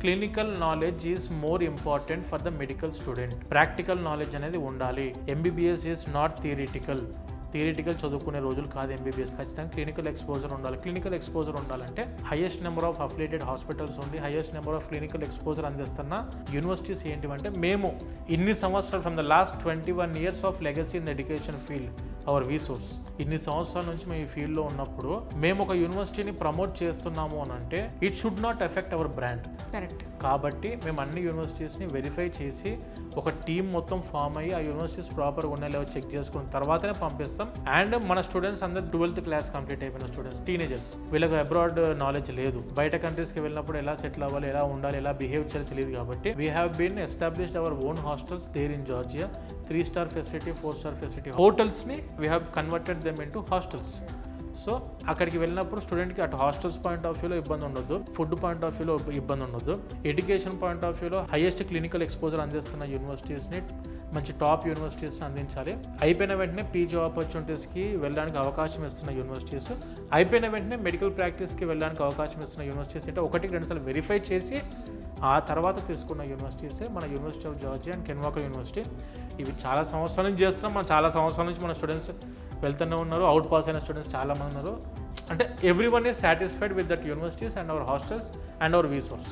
Clinical knowledge is more important for the medical student. Practical knowledge అనేది ఉండాలి. MBBS is not theoretical చదువుకునే రోజులు కాదు ఎంబీబీఎస్. ఖచ్చితంగా క్లినికల్ ఎక్స్పోజర్ ఉండాలి. క్లినికల్ ఎక్స్పోజర్ ఉండాలంటే highest number of affiliated hospitals ఉండి highest number of clinical exposure అందిస్తున్న యూనివర్సిటీస్ ఏంటివంటే, మేము ఇన్ని సంవత్సరాలు from the last 21 years of legacy in the education field our resource, ఇన్ని సంవత్సరాల నుంచి మేము ఈ ఫీల్డ్లో ఉన్నప్పుడు మేము ఒక యూనివర్సిటీని ప్రమోట్ చేస్తున్నాము అని అంటే it should not effect hour brand. Correct. కాబట్టి మేము అన్ని యూనివర్సిటీస్ని వెరిఫై చేసి ఒక టీం మొత్తం ఫామ్ అయ్యి ఆ యూనివర్సిటీస్ ప్రాపర్గా ఉన్నాయో లేవో చెక్ చేసుకున్న తర్వాతనే పంపిస్తాం. అండ్ మన స్టూడెంట్స్ అందరు 12th class కంప్లీట్ అయిపోయిన స్టూడెంట్స్, టీనేజర్స్, వీళ్ళకి అబ్రాడ్ నాలెడ్జ్ లేదు. బయట కంట్రీస్కి వెళ్ళినప్పుడు ఎలా సెటిల్ అవ్వాలి, ఎలా ఉండాలి, ఎలా బిహేవ్ చేయాలి తెలియదు. కాబట్టి we have been established our own hostels there in Georgia. 3-star facility, 4-star facility హోటల్స్ని we have converted them into hostels. So అక్కడికి వెళ్ళినప్పుడు స్టూడెంట్కి అటు హాస్టల్స్ పాయింట్ ఆఫ్ వ్యూలో ఇబ్బంది ఉండొద్దు, ఫుడ్ పాయింట్ ఆఫ్ వ్యూలో ఇబ్బంది ఉండొద్దు, ఎడ్యుకేషన్ పాయింట్ ఆఫ్ వ్యూలో హైయెస్ట్ క్లినికల్ ఎక్స్పోజర్ అందిస్తున్న యూనివర్సిటీస్ని, మంచి టాప్ యూనివర్సిటీస్ని అందించాలి. అయిపోయిన వెంటనే పీజీ ఆపర్చునిటీస్కి వెళ్ళడానికి అవకాశం ఇస్తున్న యూనివర్సిటీస్, అయిపోయిన వెంటనే మెడికల్ ప్రాక్టీస్కి వెళ్ళడానికి అవకాశం ఇస్తున్న యూనివర్సిటీస్ అంటే 1-2 సార్లు వెరిఫై చేసి ఆ తర్వాత తీసుకున్న యూనివర్సిటీసే మన university of Georgia and can walker university. ఇవి చాలా సంవత్సరాల నుంచి చేస్తున్నాం. చాలా సంవత్సరాల నుంచి మన స్టూడెంట్స్ వెళ్తూనే ఉన్నారు. అవుట్ పాస్ అయిన స్టూడెంట్స్ చాలామంది ఉన్నారు. అంటే every one is satisfied with that universities and hour hostels and hour resource.